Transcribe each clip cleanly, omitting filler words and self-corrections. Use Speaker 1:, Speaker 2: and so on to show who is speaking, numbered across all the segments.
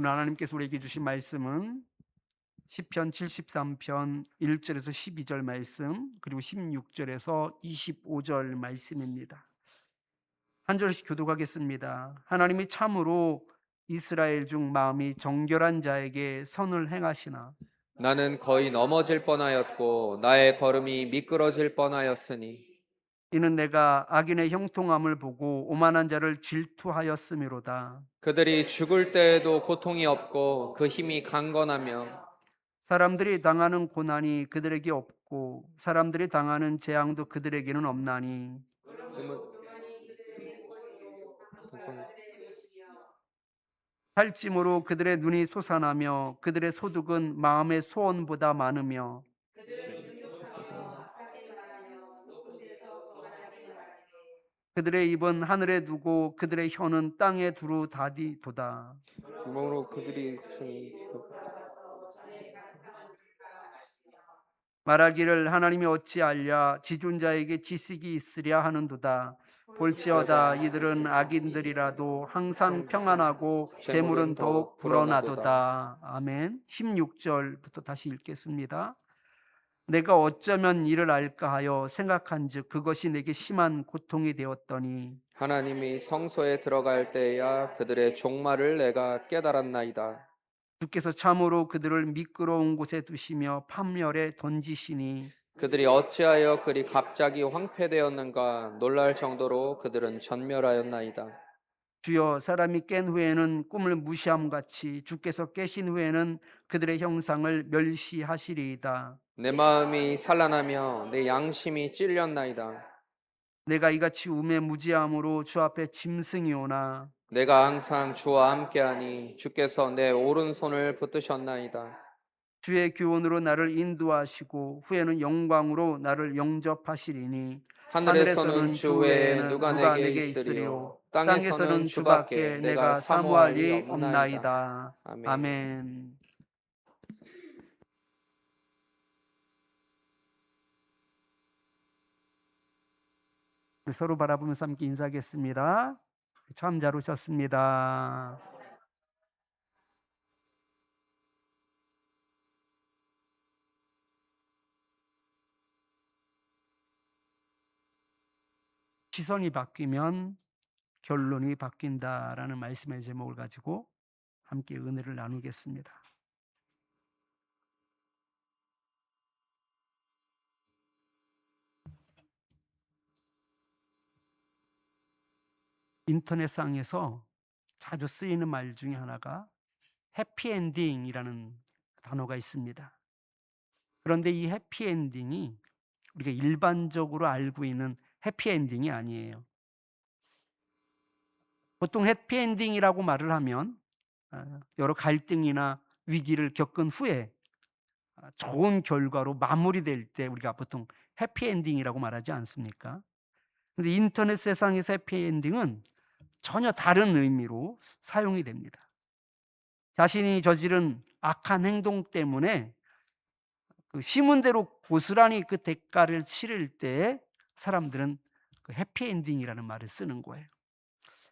Speaker 1: 오늘 하나님께서 우리에게 주신 말씀은 시편 73편 1절에서 12절 말씀, 그리고 16절에서 25절 말씀입니다. 한 절씩 교독하겠습니다. 하나님이 참으로 이스라엘 중 마음이 정결한 자에게 선을 행하시나
Speaker 2: 나는 거의 넘어질 뻔하였고 나의 걸음이 미끄러질 뻔하였으니
Speaker 1: 이는 내가 악인의 형통함을 보고 오만한 자를 질투하였음이로다.
Speaker 2: 그들이 죽을 때에도 고통이 없고 그 힘이 강건하며
Speaker 1: 사람들이 당하는 고난이 그들에게 없고 사람들이 당하는 재앙도 그들에게는 없나니 살찜으로 그들의 눈이 솟아나며 그들의 소득은 마음의 소원보다 많으며 그들의 입은 하늘에 두고 그들의 혀는 땅에 두루 다디도다.
Speaker 2: 구멍으로 그들이
Speaker 1: 말하기를 하나님이 어찌 알랴 지존자에게 지식이 있으랴 하는도다. 볼지어다 이들은 악인들이라도 항상 평안하고 재물은 더욱 불어나도다. 아멘. 16절부터 다시 읽겠습니다. 내가 어쩌면 이를 알까 하여 생각한즉 그것이 내게 심한 고통이 되었더니
Speaker 2: 하나님이 성소에 들어갈 때야 그들의 종말을 내가 깨달았나이다.
Speaker 1: 주께서 참으로 그들을 미끄러운 곳에 두시며 판멸에 던지시니
Speaker 2: 그들이 어찌하여 그리 갑자기 황폐되었는가 놀랄 정도로 그들은 전멸하였나이다.
Speaker 1: 주여 사람이 깬 후에는 꿈을 무시함같이 주께서 깨신 후에는 그들의 형상을 멸시하시리이다.
Speaker 2: 내 마음이 산란하며 내 양심이 찔렸나이다.
Speaker 1: 내가 이같이 우매 무지함으로 주 앞에 짐승이 오나
Speaker 2: 내가 항상 주와 함께하니 주께서 내 오른손을 붙드셨나이다.
Speaker 1: 주의 교훈으로 나를 인도하시고 후에는 영광으로 나를 영접하시리니
Speaker 2: 하늘에서는 주 외에 누가 내게 있으리요 땅에서는 주밖에 내가
Speaker 1: 사모할
Speaker 2: 사모할 리
Speaker 1: 리
Speaker 2: 없나이다.
Speaker 1: 없나이다.
Speaker 2: 아멘.
Speaker 1: 아멘. 서로 바라보면서 함께 인사하겠습니다. 참 잘 오셨습니다. 시선이 바뀌면 결론이 바뀐다라는 말씀의 제목을 가지고 함께 은혜를 나누겠습니다. 인터넷상에서 자주 쓰이는 말 중에 하나가 해피엔딩이라는 단어가 있습니다. 그런데 이 해피엔딩이 우리가 일반적으로 알고 있는 해피엔딩이 아니에요. 보통 해피엔딩이라고 말을 하면 여러 갈등이나 위기를 겪은 후에 좋은 결과로 마무리될 때 우리가 보통 해피엔딩이라고 말하지 않습니까? 그런데 인터넷 세상에서 해피엔딩은 전혀 다른 의미로 사용이 됩니다. 자신이 저지른 악한 행동 때문에 그 심은 대로 고스란히 그 대가를 치를 때 사람들은 그 해피엔딩이라는 말을 쓰는 거예요.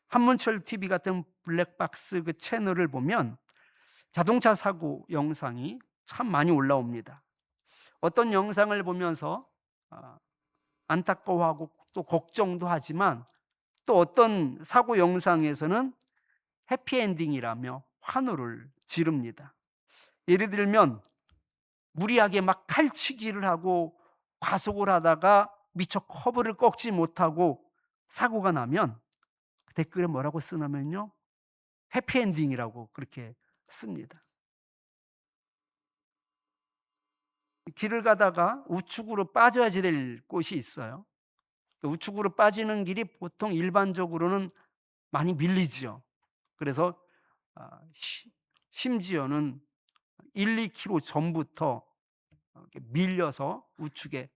Speaker 1: 한문철 TV 같은 블랙박스 그 채널을 보면 자동차 사고 영상이 참 많이 올라옵니다. 어떤 영상을 보면서 안타까워하고 또 걱정도 하지만 또 어떤 사고 영상에서는 해피엔딩이라며 환호를 지릅니다. 예를 들면 무리하게 막 칼치기를 하고 과속을 하다가 미처 커브를 꺾지 못하고 사고가 나면 댓글에 뭐라고 쓰냐면요, 해피엔딩이라고 그렇게 씁니다. 길을 가다가 우측으로 빠져야지 될 곳이 있어요. 우측으로 빠지는 길이 보통 일반적으로는 많이 밀리죠. 그래서 심지어는 1, 2km 전부터 이렇게 밀려서 우측에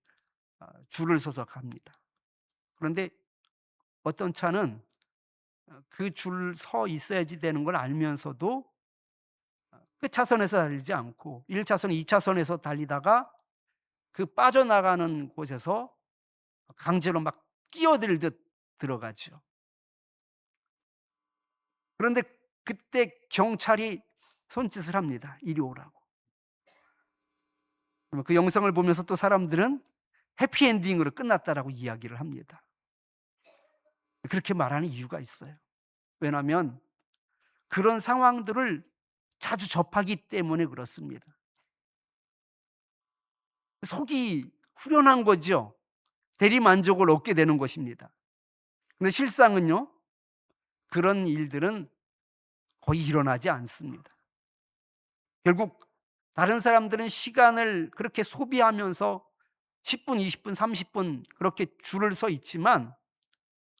Speaker 1: 줄을 서서 갑니다. 그런데 어떤 차는 그 줄 서 있어야지 되는 걸 알면서도 그 차선에서 달리지 않고 1차선, 2차선에서 달리다가 그 빠져나가는 곳에서 강제로 막 끼어들듯 들어가죠. 그런데 그때 경찰이 손짓을 합니다. 이리 오라고. 그 영상을 보면서 또 사람들은 해피엔딩으로 끝났다라고 이야기를 합니다. 그렇게 말하는 이유가 있어요. 왜냐하면 그런 상황들을 자주 접하기 때문에 그렇습니다. 속이 후련한 거죠. 대리만족을 얻게 되는 것입니다. 근데 실상은요, 그런 일들은 거의 일어나지 않습니다. 결국 다른 사람들은 시간을 그렇게 소비하면서 10분, 20분, 30분 그렇게 줄을 서 있지만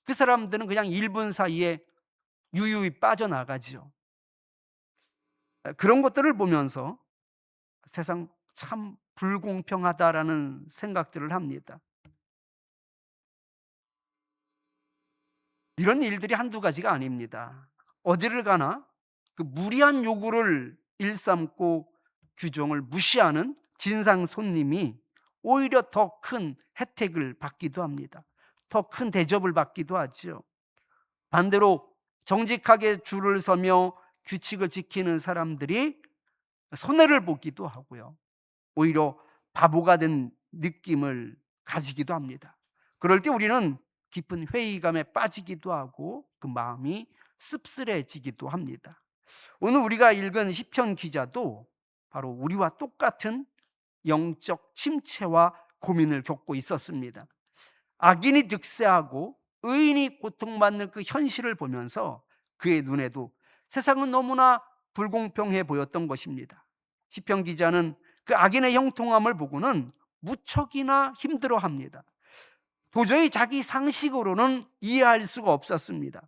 Speaker 1: 그 사람들은 그냥 1분 사이에 유유히 빠져나가지요. 그런 것들을 보면서 세상 참 불공평하다라는 생각들을 합니다. 이런 일들이 한두 가지가 아닙니다. 어디를 가나 그 무리한 요구를 일삼고 규정을 무시하는 진상 손님이 오히려 더 큰 혜택을 받기도 합니다. 더 큰 대접을 받기도 하죠. 반대로 정직하게 줄을 서며 규칙을 지키는 사람들이 손해를 보기도 하고요. 오히려 바보가 된 느낌을 가지기도 합니다. 그럴 때 우리는 깊은 회의감에 빠지기도 하고 그 마음이 씁쓸해지기도 합니다. 오늘 우리가 읽은 시편 기자도 바로 우리와 똑같은 영적 침체와 고민을 겪고 있었습니다. 악인이 득세하고 의인이 고통받는 그 현실을 보면서 그의 눈에도 세상은 너무나 불공평해 보였던 것입니다. 시편 기자는 그 악인의 형통함을 보고는 무척이나 힘들어합니다. 도저히 자기 상식으로는 이해할 수가 없었습니다.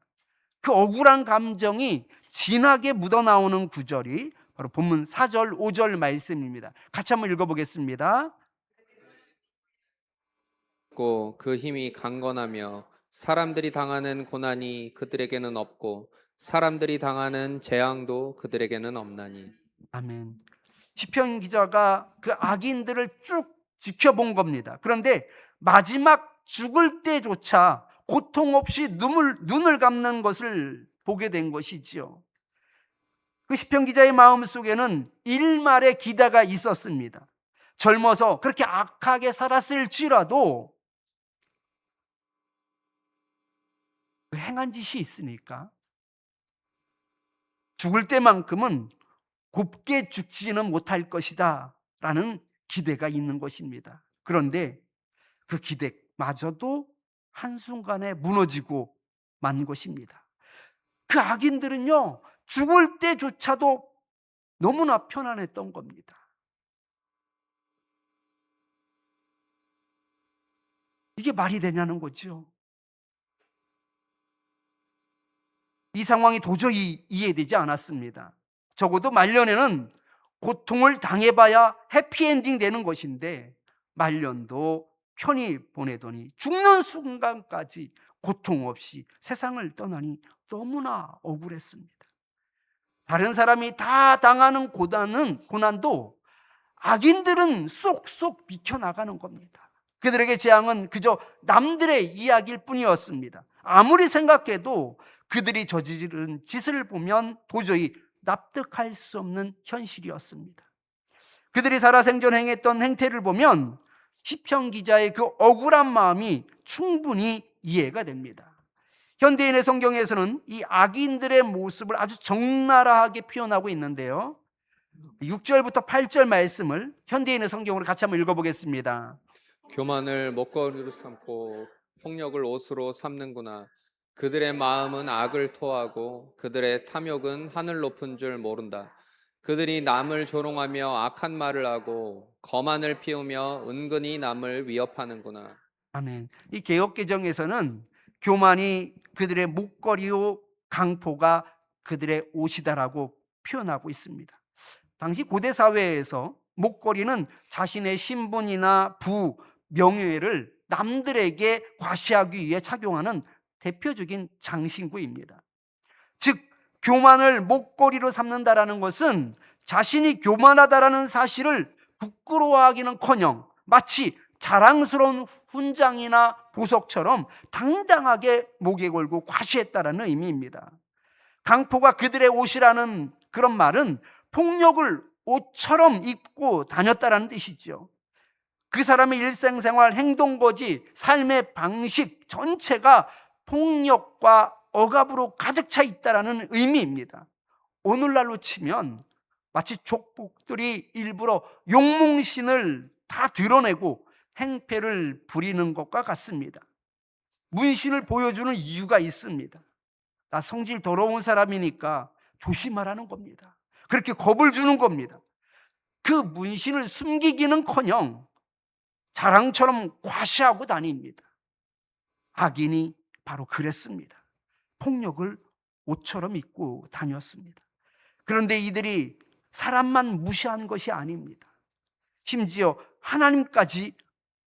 Speaker 1: 그 억울한 감정이 진하게 묻어나오는 구절이 바로 본문 4절, 5절 말씀입니다. 같이 한번 읽어보겠습니다.
Speaker 2: 그 힘이 강건하며 사람들이 당하는 고난이 그들에게는 없고 사람들이 당하는 재앙도 그들에게는 없나니.
Speaker 1: 아멘. 시편 기자가 그 악인들을 쭉 지켜본 겁니다. 그런데 마지막 죽을 때조차 고통 없이 눈을 감는 것을 보게 된 것이지요. 그 시편 기자의 마음 속에는 일말의 기대가 있었습니다. 젊어서 그렇게 악하게 살았을지라도 그 행한 짓이 있으니까 죽을 때만큼은 곱게 죽지는 못할 것이다 라는 기대가 있는 것입니다. 그런데 그 기대마저도 한순간에 무너지고 만 것입니다. 그 악인들은요, 죽을 때조차도 너무나 편안했던 겁니다. 이게 말이 되냐는 거죠. 이 상황이 도저히 이해되지 않았습니다. 적어도 말년에는 고통을 당해봐야 해피엔딩 되는 것인데 말년도 편히 보내더니 죽는 순간까지 고통 없이 세상을 떠나니 너무나 억울했습니다. 다른 사람이 다 당하는 고난도 악인들은 쏙쏙 비켜나가는 겁니다. 그들에게 재앙은 그저 남들의 이야기일 뿐이었습니다. 아무리 생각해도 그들이 저지른 짓을 보면 도저히 납득할 수 없는 현실이었습니다. 그들이 살아생전 행했던 행태를 보면 시편 기자의 그 억울한 마음이 충분히 이해가 됩니다. 현대인의 성경에서는 이 악인들의 모습을 아주 적나라하게 표현하고 있는데요. 6절부터 8절 말씀을 현대인의 성경으로 같이 한번 읽어보겠습니다.
Speaker 2: 교만을 먹거리로 삼고 폭력을 옷으로 삼는구나. 그들의 마음은 악을 토하고 그들의 탐욕은 하늘 높은 줄 모른다. 그들이 남을 조롱하며 악한 말을 하고 거만을 피우며 은근히 남을 위협하는구나.
Speaker 1: 아멘. 이 개역개정에서는 교만이 그들의 목걸이요 강포가 그들의 옷이다라고 표현하고 있습니다. 당시 고대 사회에서 목걸이는 자신의 신분이나 부, 명예를 남들에게 과시하기 위해 착용하는 대표적인 장신구입니다. 즉 교만을 목걸이로 삼는다라는 것은 자신이 교만하다라는 사실을 부끄러워하기는커녕 마치 자랑스러운 훈장이나 보석처럼 당당하게 목에 걸고 과시했다라는 의미입니다. 강포가 그들의 옷이라는 그런 말은 폭력을 옷처럼 입고 다녔다라는 뜻이죠. 그 사람의 일상생활, 행동거지, 삶의 방식 전체가 폭력과 억압으로 가득 차 있다라는 의미입니다. 오늘날로 치면 마치 족복들이 일부러 용몽신을 다 드러내고 행패를 부리는 것과 같습니다. 문신을 보여주는 이유가 있습니다. 나 성질 더러운 사람이니까 조심하라는 겁니다. 그렇게 겁을 주는 겁니다. 그 문신을 숨기기는커녕 자랑처럼 과시하고 다닙니다. 악인이 바로 그랬습니다. 폭력을 옷처럼 입고 다녔습니다. 그런데 이들이 사람만 무시한 것이 아닙니다. 심지어 하나님까지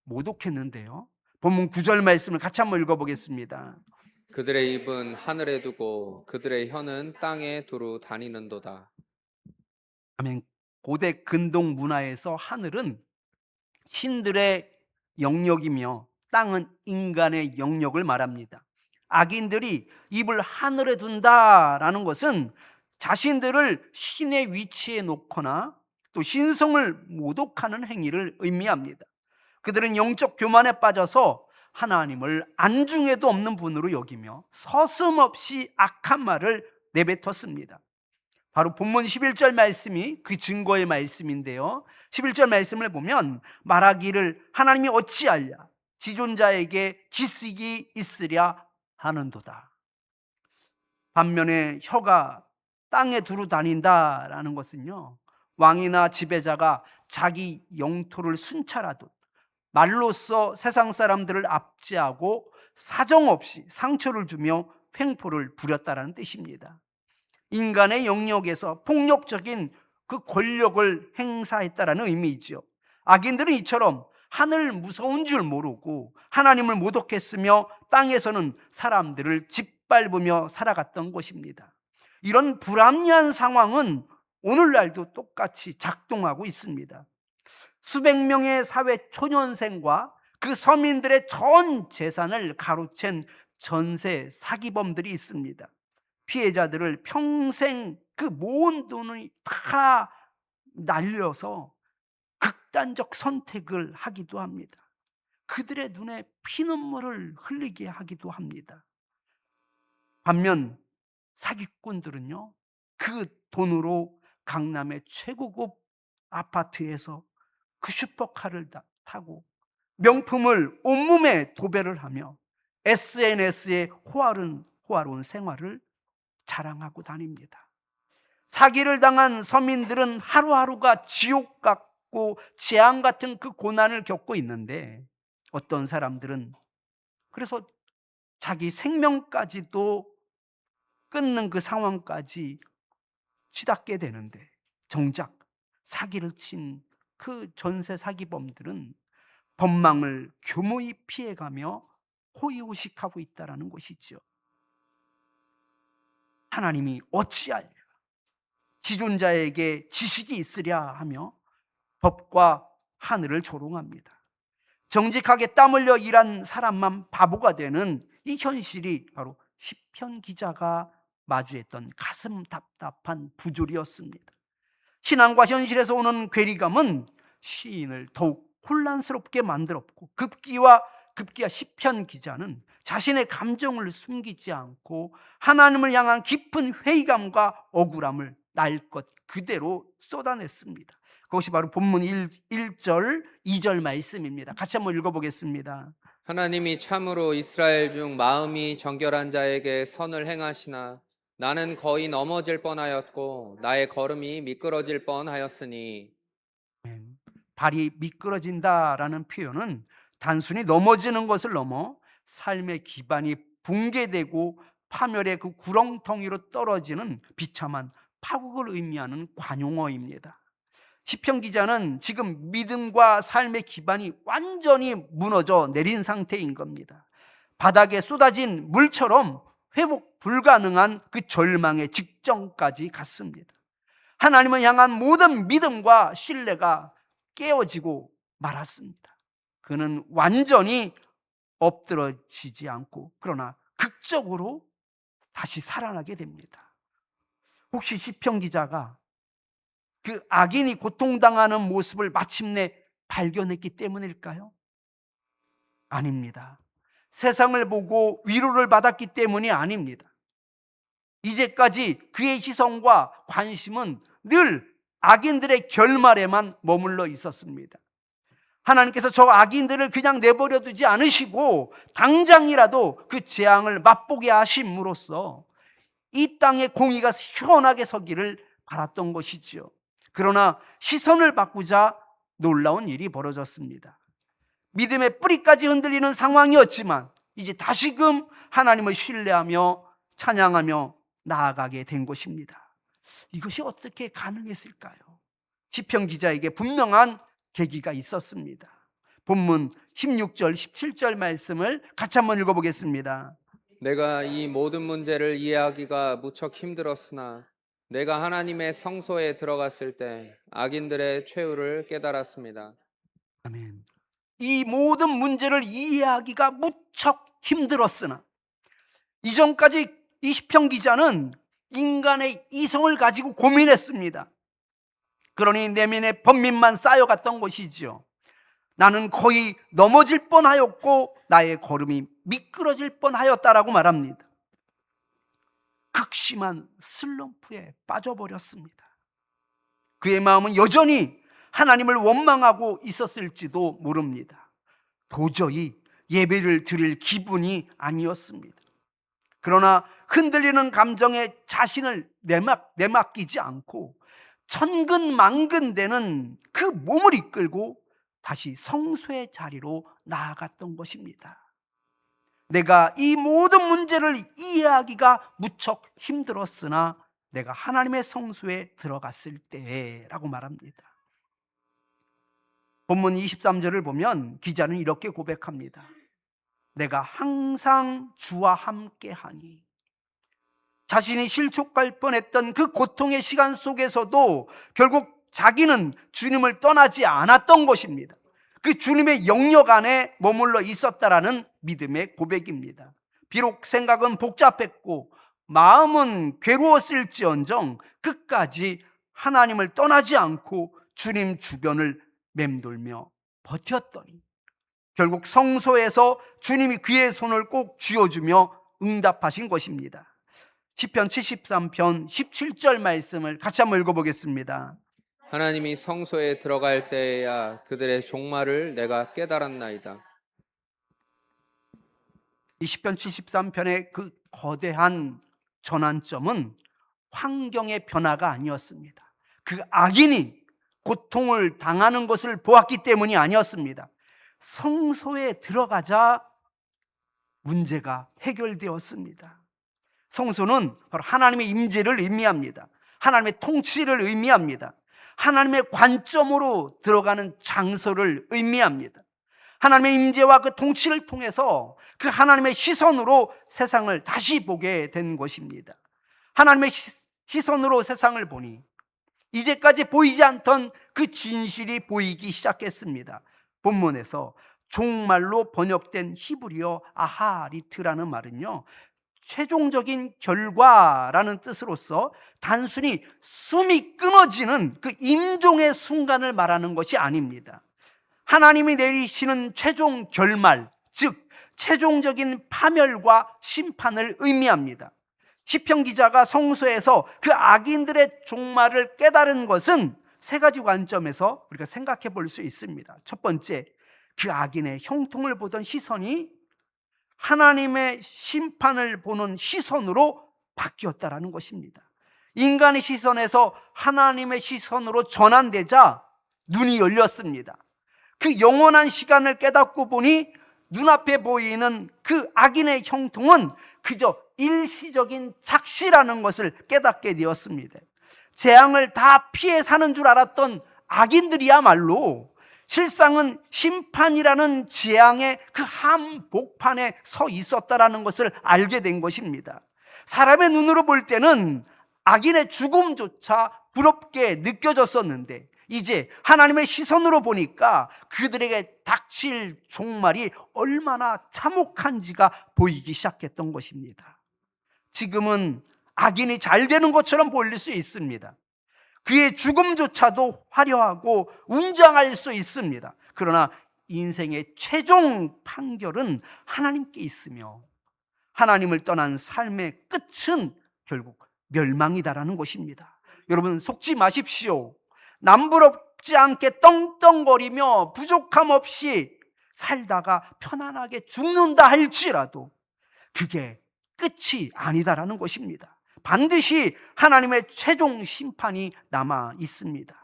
Speaker 1: 모독했는데요. 본문 9절 말씀을 같이 한번 읽어보겠습니다.
Speaker 2: 그들의 입은 하늘에 두고 그들의 혀는 땅에 두루 다니는도다.
Speaker 1: 아멘. 고대 근동 문화에서 하늘은 신들의 영역이며 땅은 인간의 영역을 말합니다. 악인들이 입을 하늘에 둔다라는 것은 자신들을 신의 위치에 놓거나 또 신성을 모독하는 행위를 의미합니다. 그들은 영적 교만에 빠져서 하나님을 안중에도 없는 분으로 여기며 서슴없이 악한 말을 내뱉었습니다. 바로 본문 11절 말씀이 그 증거의 말씀인데요. 11절 말씀을 보면 말하기를 하나님이 어찌하랴 지존자에게 기sig이 있으랴 하는도다. 반면에 혀가 땅에 두루 다닌다라는 것은요, 왕이나 지배자가 자기 영토를 순찰하듯 말로써 세상 사람들을 압제하고 사정없이 상처를 주며 횡포를 부렸다라는 뜻입니다. 인간의 영역에서 폭력적인 그 권력을 행사했다라는 의미이죠. 악인들은 이처럼 하늘 무서운 줄 모르고 하나님을 모독했으며 땅에서는 사람들을 짓밟으며 살아갔던 것입니다. 이런 불합리한 상황은 오늘날도 똑같이 작동하고 있습니다. 수백 명의 사회 초년생과 그 서민들의 전 재산을 가로챈 전세 사기범들이 있습니다. 피해자들을 평생 그 모은 돈을 다 날려서 극단적 선택을 하기도 합니다. 그들의 눈에 피눈물을 흘리게 하기도 합니다. 반면 사기꾼들은요, 그 돈으로 강남의 최고급 아파트에서 그 슈퍼카를 타고 명품을 온몸에 도배를 하며 SNS에 호화로운 생활을 자랑하고 다닙니다. 사기를 당한 서민들은 하루하루가 지옥 같고 재앙 같은 그 고난을 겪고 있는데, 어떤 사람들은 그래서 자기 생명까지도 끊는 그 상황까지 치닫게 되는데, 정작 사기를 친 그 전세 사기범들은 법망을 교모히 피해가며 호의호식하고 있다는 것이죠. 하나님이 어찌하여 지존자에게 지식이 있으랴 하며 법과 하늘을 조롱합니다. 정직하게 땀 흘려 일한 사람만 바보가 되는 이 현실이 바로 시편 기자가 마주했던 가슴 답답한 부조리였습니다. 신앙과 현실에서 오는 괴리감은 시인을 더욱 혼란스럽게 만들었고, 급기야 시편 기자는 자신의 감정을 숨기지 않고 하나님을 향한 깊은 회의감과 억울함을 날 것 그대로 쏟아냈습니다. 그것이 바로 본문 1절 2절 말씀입니다. 같이 한번 읽어보겠습니다.
Speaker 2: 하나님이 참으로 이스라엘 중 마음이 정결한 자에게 선을 행하시나 나는 거의 넘어질 뻔하였고 나의 걸음이 미끄러질 뻔하였으니.
Speaker 1: 발이 미끄러진다라는 표현은 단순히 넘어지는 것을 넘어 삶의 기반이 붕괴되고 파멸의 그 구렁텅이로 떨어지는 비참한 파국을 의미하는 관용어입니다. 시편 기자는 지금 믿음과 삶의 기반이 완전히 무너져 내린 상태인 겁니다. 바닥에 쏟아진 물처럼 회복 불가능한 그 절망의 직전까지 갔습니다. 하나님을 향한 모든 믿음과 신뢰가 깨어지고 말았습니다. 그는 완전히 엎드러지지 않고 그러나 극적으로 다시 살아나게 됩니다. 혹시 시편 기자가 그 악인이 고통당하는 모습을 마침내 발견했기 때문일까요? 아닙니다. 세상을 보고 위로를 받았기 때문이 아닙니다. 이제까지 그의 시선과 관심은 늘 악인들의 결말에만 머물러 있었습니다. 하나님께서 저 악인들을 그냥 내버려 두지 않으시고 당장이라도 그 재앙을 맛보게 하심으로써 이 땅의 공의가 시원하게 서기를 바랐던 것이죠. 그러나 시선을 바꾸자 놀라운 일이 벌어졌습니다. 믿음의 뿌리까지 흔들리는 상황이었지만 이제 다시금 하나님을 신뢰하며 찬양하며 나아가게 된 것입니다. 이것이 어떻게 가능했을까요? 시편 기자에게 분명한 계기가 있었습니다. 본문 16절, 17절 말씀을 같이 한번 읽어보겠습니다.
Speaker 2: 내가 이 모든 문제를 이해하기가 무척 힘들었으나 내가 하나님의 성소에 들어갔을 때 악인들의 최후를 깨달았습니다.
Speaker 1: 아멘. 이 모든 문제를 이해하기가 무척 힘들었으나, 이전까지 이 시편 기자는 인간의 이성을 가지고 고민했습니다. 그러니 내면에 번민만 쌓여갔던 것이지요. 나는 거의 넘어질 뻔하였고 나의 걸음이 미끄러질 뻔하였다라고 말합니다. 극심한 슬럼프에 빠져버렸습니다. 그의 마음은 여전히 하나님을 원망하고 있었을지도 모릅니다. 도저히 예배를 드릴 기분이 아니었습니다. 그러나 흔들리는 감정에 자신을 내맡기지 않고 천근만근되는 그 몸을 이끌고 다시 성소의 자리로 나아갔던 것입니다. 내가 이 모든 문제를 이해하기가 무척 힘들었으나 내가 하나님의 성소에 들어갔을 때라고 말합니다. 본문 23절을 보면 기자는 이렇게 고백합니다. 내가 항상 주와 함께하니. 자신이 실족할 뻔했던 그 고통의 시간 속에서도 결국 자기는 주님을 떠나지 않았던 것입니다. 그 주님의 영역 안에 머물러 있었다라는 믿음의 고백입니다. 비록 생각은 복잡했고 마음은 괴로웠을지언정 끝까지 하나님을 떠나지 않고 주님 주변을 맴돌며 버텼더니 결국 성소에서 주님이 그의 손을 꼭 쥐어주며 응답하신 것입니다. 시편 73편 17절 말씀을 같이 한번 읽어보겠습니다.
Speaker 2: 하나님이 성소에 들어갈 때에야 그들의 종말을 내가 깨달았나이다.
Speaker 1: 이 시편 73편의 그 거대한 전환점은 환경의 변화가 아니었습니다. 그 악인이 고통을 당하는 것을 보았기 때문이 아니었습니다. 성소에 들어가자 문제가 해결되었습니다. 성소는 바로 하나님의 임재를 의미합니다. 하나님의 통치를 의미합니다. 하나님의 관점으로 들어가는 장소를 의미합니다. 하나님의 임재와 그 통치를 통해서 그 하나님의 시선으로 세상을 다시 보게 된 것입니다. 하나님의 시선으로 세상을 보니 이제까지 보이지 않던 그 진실이 보이기 시작했습니다. 본문에서 종말로 번역된 히브리어 아하리트라는 말은요, 최종적인 결과라는 뜻으로서 단순히 숨이 끊어지는 그 임종의 순간을 말하는 것이 아닙니다. 하나님이 내리시는 최종 결말, 즉 최종적인 파멸과 심판을 의미합니다. 시편 기자가 성소에서 그 악인들의 종말을 깨달은 것은 세 가지 관점에서 우리가 생각해 볼 수 있습니다. 첫 번째, 그 악인의 형통을 보던 시선이 하나님의 심판을 보는 시선으로 바뀌었다라는 것입니다. 인간의 시선에서 하나님의 시선으로 전환되자 눈이 열렸습니다. 그 영원한 시간을 깨닫고 보니 눈앞에 보이는 그 악인의 형통은 그저 일시적인 착시라는 것을 깨닫게 되었습니다. 재앙을 다 피해 사는 줄 알았던 악인들이야말로 실상은 심판이라는 재앙의 그 한복판에 서 있었다라는 것을 알게 된 것입니다. 사람의 눈으로 볼 때는 악인의 죽음조차 부럽게 느껴졌었는데 이제 하나님의 시선으로 보니까 그들에게 닥칠 종말이 얼마나 참혹한지가 보이기 시작했던 것입니다. 지금은 악인이 잘 되는 것처럼 보일 수 있습니다. 그의 죽음조차도 화려하고 웅장할 수 있습니다. 그러나 인생의 최종 판결은 하나님께 있으며 하나님을 떠난 삶의 끝은 결국 멸망이다라는 것입니다. 여러분, 속지 마십시오. 남부럽지 않게 떵떵거리며 부족함 없이 살다가 편안하게 죽는다 할지라도 그게 끝이 아니다라는 것입니다. 반드시 하나님의 최종 심판이 남아 있습니다.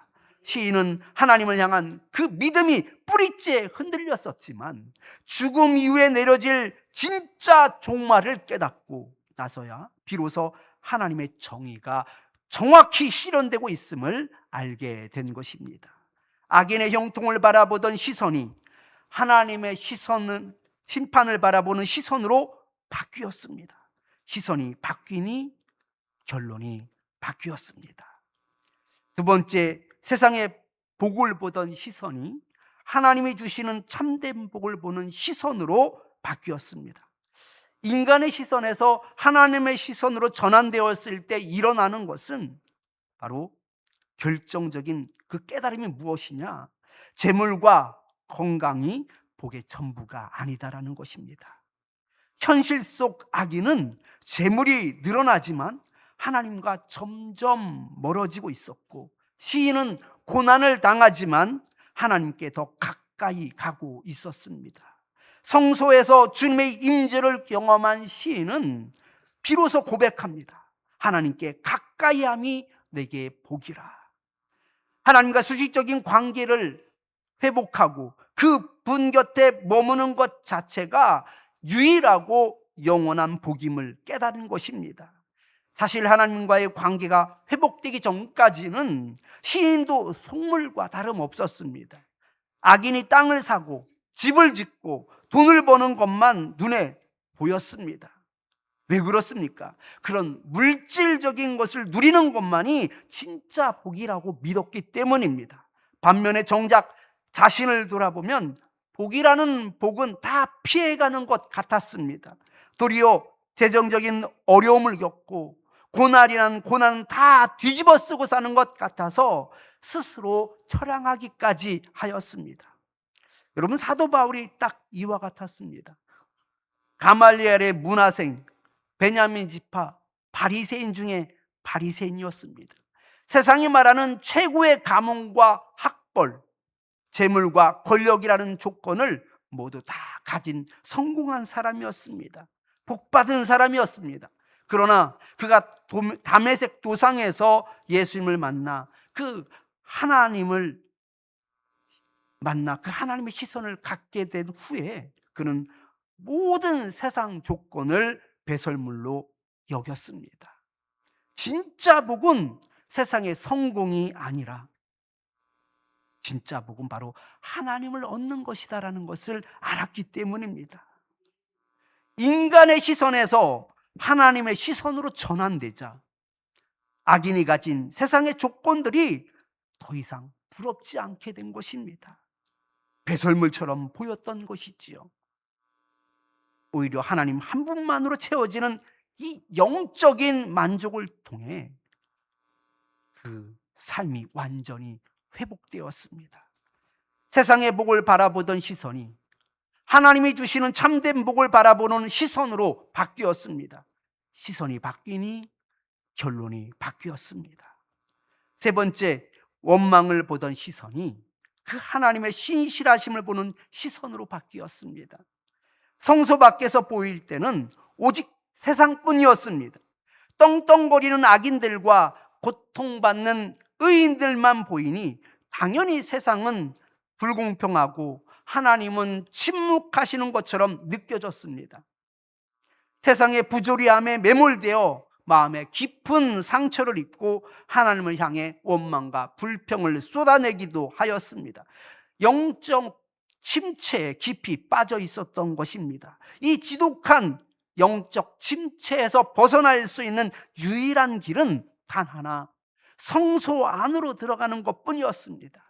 Speaker 1: 시인은 하나님을 향한 그 믿음이 뿌리째 흔들렸었지만 죽음 이후에 내려질 진짜 종말을 깨닫고 나서야 비로소 하나님의 정의가 정확히 실현되고 있음을 알게 된 것입니다. 악인의 형통을 바라보던 시선이 하나님의 시선은 심판을 바라보는 시선으로 바뀌었습니다. 시선이 바뀌니 결론이 바뀌었습니다. 두 번째, 세상의 복을 보던 시선이 하나님이 주시는 참된 복을 보는 시선으로 바뀌었습니다. 인간의 시선에서 하나님의 시선으로 전환되었을 때 일어나는 것은 바로 결정적인 그 깨달음이 무엇이냐? 재물과 건강이 복의 전부가 아니다라는 것입니다. 현실 속 악인은 재물이 늘어나지만 하나님과 점점 멀어지고 있었고, 시인은 고난을 당하지만 하나님께 더 가까이 가고 있었습니다. 성소에서 주님의 임재를 경험한 시인은 비로소 고백합니다. 하나님께 가까이함이 내게 복이라. 하나님과 수직적인 관계를 회복하고 그 분 곁에 머무는 것 자체가 유일하고 영원한 복임을 깨달은 것입니다. 사실 하나님과의 관계가 회복되기 전까지는 시인도 속물과 다름없었습니다. 악인이 땅을 사고 집을 짓고 돈을 버는 것만 눈에 보였습니다. 왜 그렇습니까? 그런 물질적인 것을 누리는 것만이 진짜 복이라고 믿었기 때문입니다. 반면에 정작 자신을 돌아보면 복이라는 복은 다 피해가는 것 같았습니다. 도리어 재정적인 어려움을 겪고 고난이란 고난은 다 뒤집어 쓰고 사는 것 같아서 스스로 처량하기까지 하였습니다. 여러분, 사도 바울이 딱 이와 같았습니다. 가말리엘의 문화생, 베냐민 지파, 바리새인 중에 바리새인이었습니다. 세상이 말하는 최고의 가문과 학벌, 재물과 권력이라는 조건을 모두 다 가진 성공한 사람이었습니다. 복받은 사람이었습니다. 그러나 그가 다메섹 도상에서 예수님을 만나 그 하나님을 만나 그 하나님의 시선을 갖게 된 후에 그는 모든 세상 조건을 배설물로 여겼습니다. 진짜 복은 세상의 성공이 아니라 진짜 복은 바로 하나님을 얻는 것이다라는 것을 알았기 때문입니다. 인간의 시선에서 하나님의 시선으로 전환되자 악인이 가진 세상의 조건들이 더 이상 부럽지 않게 된 것입니다. 배설물처럼 보였던 것이지요. 오히려 하나님 한 분만으로 채워지는 이 영적인 만족을 통해 그 삶이 완전히 회복되었습니다. 세상의 복을 바라보던 시선이 하나님이 주시는 참된 복을 바라보는 시선으로 바뀌었습니다. 시선이 바뀌니 결론이 바뀌었습니다. 세 번째, 원망을 보던 시선이 그 하나님의 신실하심을 보는 시선으로 바뀌었습니다. 성소 밖에서 보일 때는 오직 세상뿐이었습니다. 떵떵거리는 악인들과 고통받는 의인들만 보이니 당연히 세상은 불공평하고 하나님은 침묵하시는 것처럼 느껴졌습니다. 세상의 부조리함에 매몰되어 마음에 깊은 상처를 입고 하나님을 향해 원망과 불평을 쏟아내기도 하였습니다. 영적 침체에 깊이 빠져 있었던 것입니다. 이 지독한 영적 침체에서 벗어날 수 있는 유일한 길은 단 하나, 성소 안으로 들어가는 것뿐이었습니다.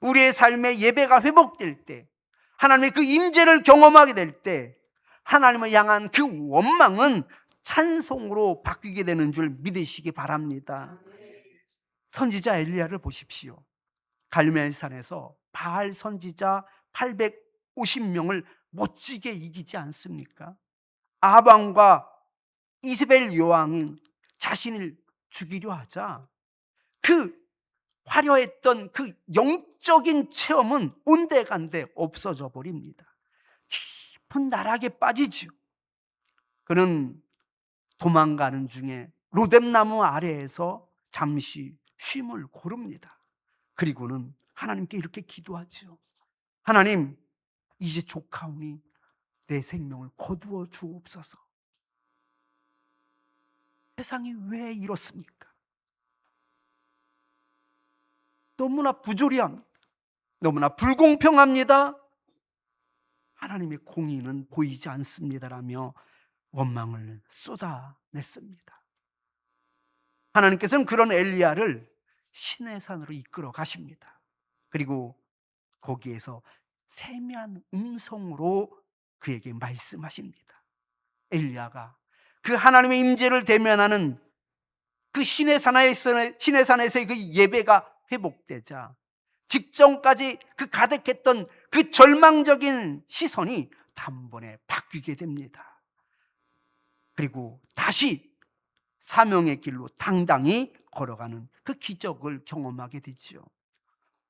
Speaker 1: 우리의 삶의 예배가 회복될 때, 하나님의 그 임재를 경험하게 될 때 하나님을 향한 그 원망은 찬송으로 바뀌게 되는 줄 믿으시기 바랍니다. 선지자 엘리야를 보십시오. 갈멜산에서 바알 선지자 850명을 멋지게 이기지 않습니까? 아방과 이스벨 여왕이 자신을 죽이려 하자 그 화려했던 그 영적인 체험은 온데간데 없어져 버립니다. 깊은 나락에 빠지죠. 그는 도망가는 중에 로뎀나무 아래에서 잠시 쉼을 고릅니다. 그리고는 하나님께 이렇게 기도하죠. 하나님, 이제 족하오니 내 생명을 거두어 주옵소서. 세상이 왜 이렇습니까? 너무나 부조리합니다. 너무나 불공평합니다. 하나님의 공의는 보이지 않습니다라며 원망을 쏟아냈습니다. 하나님께서는 그런 엘리야를 시내산으로 이끌어 가십니다. 그리고 거기에서 세미한 음성으로 그에게 말씀하십니다. 엘리야가 그 하나님의 임재를 대면하는 그 시내산에서의 그 예배가 회복되자 직전까지 그 가득했던 그 절망적인 시선이 단번에 바뀌게 됩니다. 그리고 다시 사명의 길로 당당히 걸어가는 그 기적을 경험하게 되죠.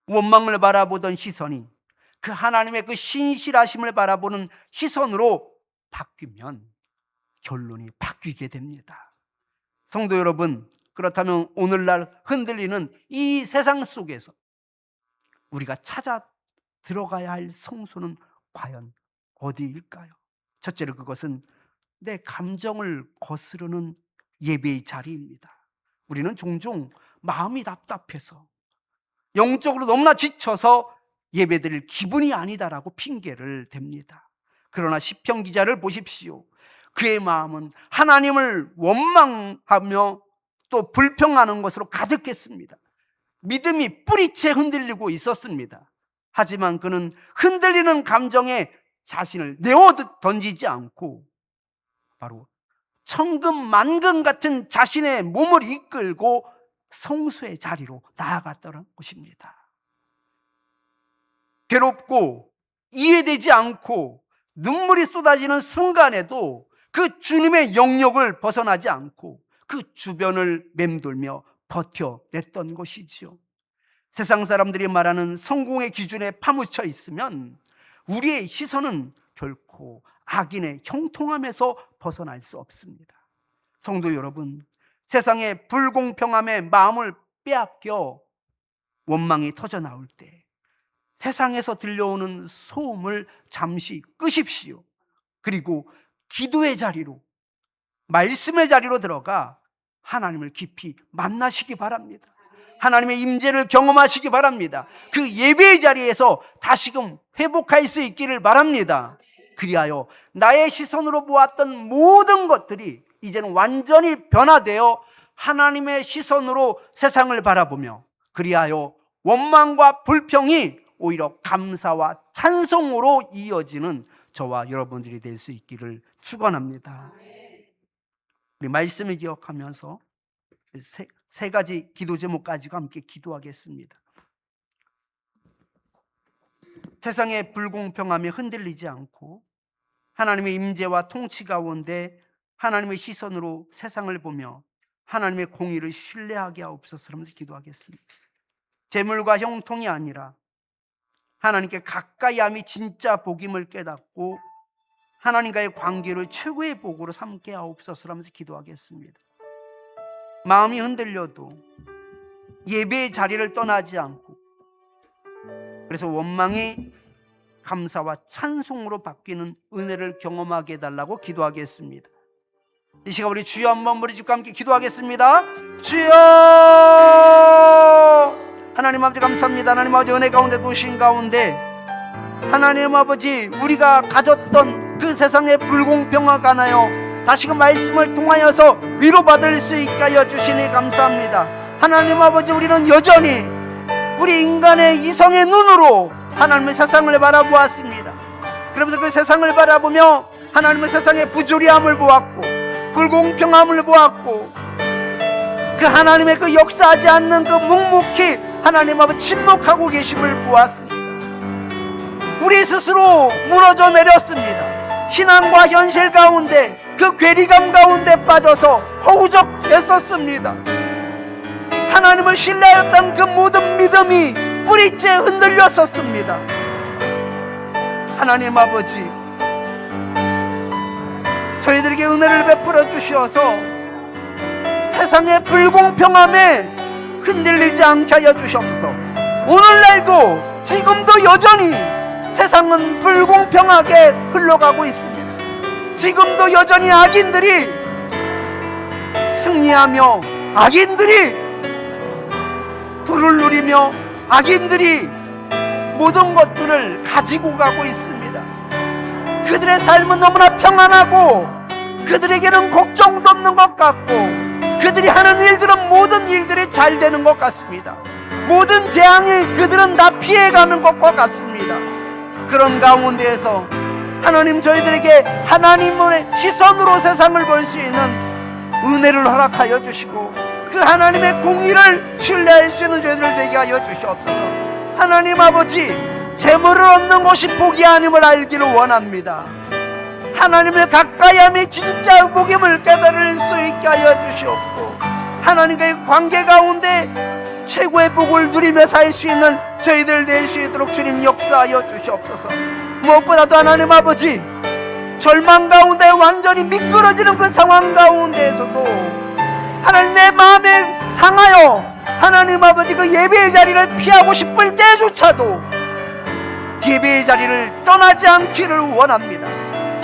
Speaker 1: 원망을 바라보던 시선이 그 하나님의 그 신실하심을 바라보는 시선으로 바뀌면 결론이 바뀌게 됩니다. 성도 여러분, 그렇다면 오늘날 흔들리는 이 세상 속에서 우리가 찾아 들어가야 할 성소는 과연 어디일까요? 첫째로 그것은 내 감정을 거스르는 예배의 자리입니다. 우리는 종종 마음이 답답해서 영적으로 너무나 지쳐서 예배드릴 기분이 아니다라고 핑계를 댑니다. 그러나 시편 기자를 보십시오. 그의 마음은 하나님을 원망하며 또 불평하는 것으로 가득했습니다. 믿음이 뿌리채 흔들리고 있었습니다. 하지만 그는 흔들리는 감정에 자신을 내어 던지지 않고 바로 천근만근 같은 자신의 몸을 이끌고 성수의 자리로 나아갔다는 것입니다. 괴롭고 이해되지 않고 눈물이 쏟아지는 순간에도 그 주님의 영역을 벗어나지 않고 그 주변을 맴돌며 버텨냈던 것이지요. 세상 사람들이 말하는 성공의 기준에 파묻혀 있으면 우리의 시선은 결코 악인의 형통함에서 벗어날 수 없습니다. 성도 여러분, 세상의 불공평함에 마음을 빼앗겨 원망이 터져나올 때 세상에서 들려오는 소음을 잠시 끄십시오. 그리고 기도의 자리로, 말씀의 자리로 들어가 하나님을 깊이 만나시기 바랍니다. 하나님의 임재를 경험하시기 바랍니다. 그 예배의 자리에서 다시금 회복할 수 있기를 바랍니다. 그리하여 나의 시선으로 보았던 모든 것들이 이제는 완전히 변화되어 하나님의 시선으로 세상을 바라보며 그리하여 원망과 불평이 오히려 감사와 찬송으로 이어지는 저와 여러분들이 될 수 있기를 축원합니다. 우리 말씀을 기억하면서 세 가지 기도 제목 가지고 함께 기도하겠습니다. 세상의 불공평함에 흔들리지 않고 하나님의 임재와 통치 가운데 하나님의 시선으로 세상을 보며 하나님의 공의를 신뢰하게 하옵소서 하면서 기도하겠습니다. 재물과 형통이 아니라 하나님께 가까이 함이 진짜 복임을 깨닫고 하나님과의 관계를 최고의 복으로 삼게 하옵소서 하면서 기도하겠습니다. 마음이 흔들려도 예배의 자리를 떠나지 않고 그래서 원망이 감사와 찬송으로 바뀌는 은혜를 경험하게 해달라고 기도하겠습니다. 이 시간 우리 주여 한번 부르짖고 함께 기도하겠습니다. 주여! 하나님 아버지 감사합니다. 하나님 아버지 은혜 가운데 도신 가운데 하나님 아버지 우리가 가졌던 그 세상의 불공평하가 하나요 다시금 말씀을 통하여서 위로받을 수 있게 하여 주시니 감사합니다. 하나님 아버지 우리는 여전히 우리 인간의 이성의 눈으로 하나님의 세상을 바라보았습니다. 그러면서 그 세상을 바라보며 하나님의 세상의 부조리함을 보았고 불공평함을 보았고 그 하나님의 그 역사하지 않는 그 묵묵히 하나님 앞에 침묵하고 계심을 보았습니다. 우리 스스로 무너져 내렸습니다. 신앙과 현실 가운데 그 괴리감 가운데 빠져서 허우적했었습니다. 하나님을 신뢰하였던 그 모든 믿음이 뿌리째 흔들렸었습니다. 하나님 아버지, 저희들에게 은혜를 베풀어 주셔서 세상의 불공평함에 흔들리지 않게 하여 주셔서 오늘날도 지금도 여전히 세상은 불공평하게 흘러가고 있습니다. 지금도 여전히 악인들이 승리하며 악인들이 불을 누리며 악인들이 모든 것들을 가지고 가고 있습니다. 그들의 삶은 너무나 평안하고 그들에게는 걱정도 없는 것 같고 그들이 하는 일들은 모든 일들이 잘 되는 것 같습니다. 모든 재앙이 그들은 다 피해가는 것과 같습니다. 그런 가운데에서 하나님 저희들에게 하나님의 시선으로 세상을 볼 수 있는 은혜를 허락하여 주시고 그 하나님의 공의를 신뢰할 수 있는 저희들 되게 하여 주시옵소서. 하나님 아버지, 재물을 얻는 것이 복이 아님을 알기를 원합니다. 하나님을 가까이 함이 진짜 복임을 깨달을 수 있게 하여 주시옵고 하나님과의 관계 가운데 최고의 복을 누리며 살 수 있는 저희들 될 수 있도록 주님 역사하여 주시옵소서. 무엇보다도 하나님 아버지, 절망 가운데 완전히 미끄러지는 그 상황 가운데에서도 하나님 내 마음에 상하여 하나님 아버지 그 예배의 자리를 피하고 싶을 때조차도 예배의 자리를 떠나지 않기를 원합니다.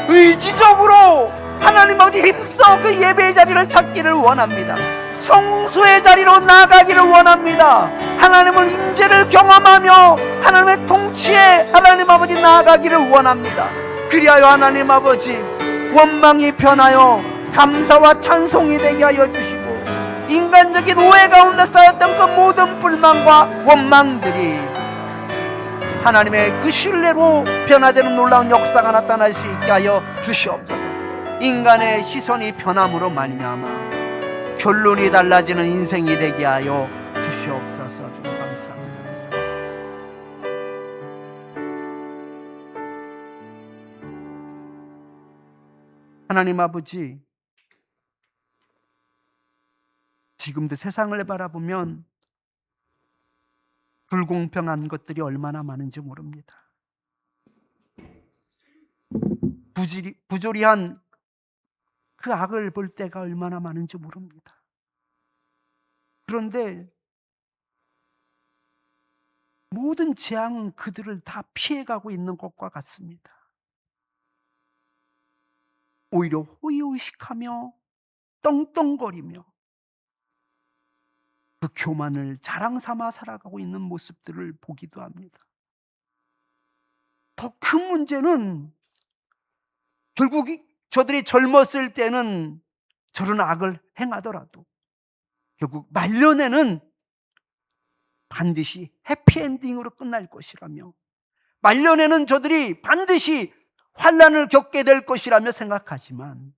Speaker 1: 의지적으로 하나님 아버지 힘써 그 예배의 자리를 찾기를 원합니다. 성수의 자리로 나아가기를 원합니다. 하나님을 임재를 경험하며 하나님의 통치에 하나님 아버지 나아가기를 원합니다. 그리하여 하나님 아버지 원망이 변하여 감사와 찬송이 되게 하여 주시고 인간적인 오해 가운데 쌓였던 그 모든 불만과 원망들이 하나님의 그 신뢰로 변화되는 놀라운 역사가 나타날 수 있게 하여 주시옵소서. 인간의 시선이 변함으로 말미암아 결론이 달라지는 인생이 되게 하여 주시옵소서. 좀 감사합니다. 하나님 아버지, 지금도 세상을 바라보면 불공평한 것들이 얼마나 많은지 모릅니다. 부조리한 그 악을 볼 때가 얼마나 많은지 모릅니다. 그런데 모든 재앙은 그들을 다 피해가고 있는 것과 같습니다. 오히려 호의호식하며 떵떵거리며 그 교만을 자랑 삼아 살아가고 있는 모습들을 보기도 합니다. 더 큰 문제는 결국 저들이 젊었을 때는 저런 악을 행하더라도 결국 말년에는 반드시 해피엔딩으로 끝날 것이라며 말년에는 저들이 반드시 환난을 겪게 될 것이라며 생각하지만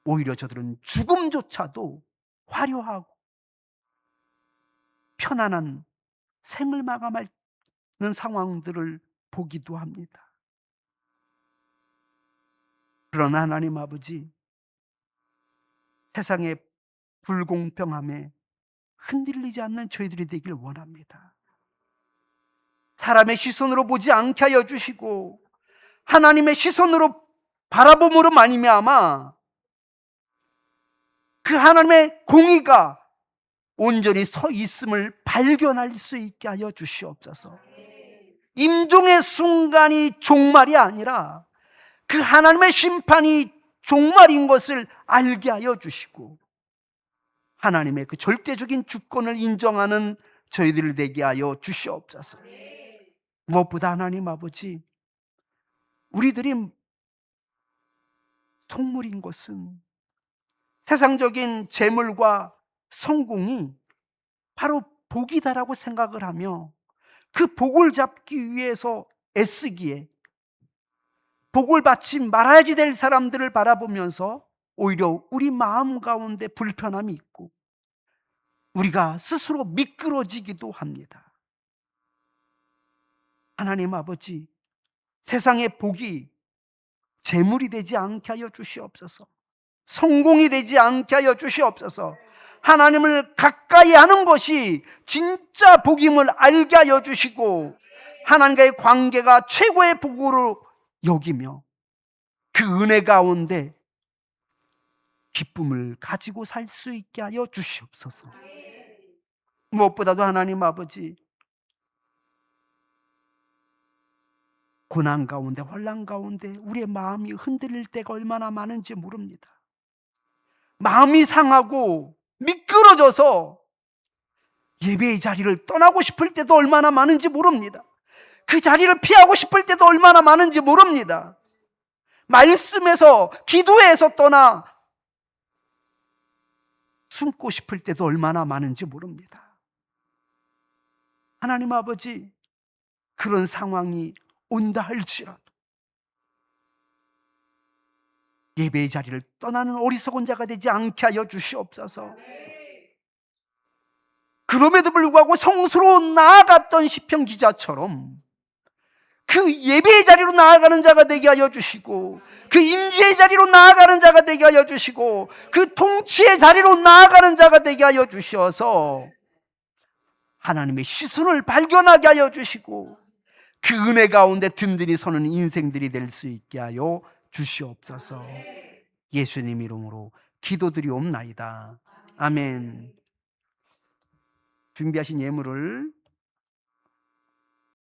Speaker 1: 오히려 저들은 죽음조차도 화려하고 편안한 생을 마감하는 상황들을 보기도 합니다. 그러나 하나님 아버지, 세상의 불공평함에 흔들리지 않는 저희들이 되길 원합니다. 사람의 시선으로 보지 않게 하여 주시고 하나님의 시선으로 바라봄으로 말미암아 그 하나님의 공의가 온전히 서 있음을 발견할 수 있게 하여 주시옵소서. 임종의 순간이 종말이 아니라 그 하나님의 심판이 종말인 것을 알게 하여 주시고 하나님의 그 절대적인 주권을 인정하는 저희들 되게 하여 주시옵소서. 무엇보다 하나님 아버지, 우리들이 속물인 것은 세상적인 재물과 성공이 바로 복이다라고 생각을 하며 그 복을 잡기 위해서 애쓰기에 복을 받지 말아야지 될 사람들을 바라보면서 오히려 우리 마음 가운데 불편함이 있고 우리가 스스로 미끄러지기도 합니다. 하나님 아버지, 세상의 복이 재물이 되지 않게 하여 주시옵소서. 성공이 되지 않게 하여 주시옵소서. 하나님을 가까이 하는 것이 진짜 복임을 알게 하여 주시고 하나님과의 관계가 최고의 복으로 여기며 그 은혜 가운데 기쁨을 가지고 살 수 있게 하여 주시옵소서. 무엇보다도 하나님 아버지, 고난 가운데 환난 가운데 우리의 마음이 흔들릴 때가 얼마나 많은지 모릅니다. 마음이 상하고 미끄러져서 예배의 자리를 떠나고 싶을 때도 얼마나 많은지 모릅니다. 그 자리를 피하고 싶을 때도 얼마나 많은지 모릅니다. 말씀에서, 기도에서 떠나 숨고 싶을 때도 얼마나 많은지 모릅니다. 하나님 아버지, 그런 상황이 온다 할지라도 예배의 자리를 떠나는 어리석은 자가 되지 않게 하여 주시옵소서. 그럼에도 불구하고 성수로 나아갔던 시편 기자처럼 그 예배의 자리로 나아가는 자가 되게 하여 주시고 그 임재의 자리로 나아가는 자가 되게 하여 주시고 그 통치의 자리로 나아가는 자가 되게 하여 주셔서 하나님의 시선을 발견하게 하여 주시고 그 은혜 가운데 든든히 서는 인생들이 될 수 있게 하여 주시옵소서. 예수님 이름으로 기도드리옵나이다. 아멘. 준비하신 예물을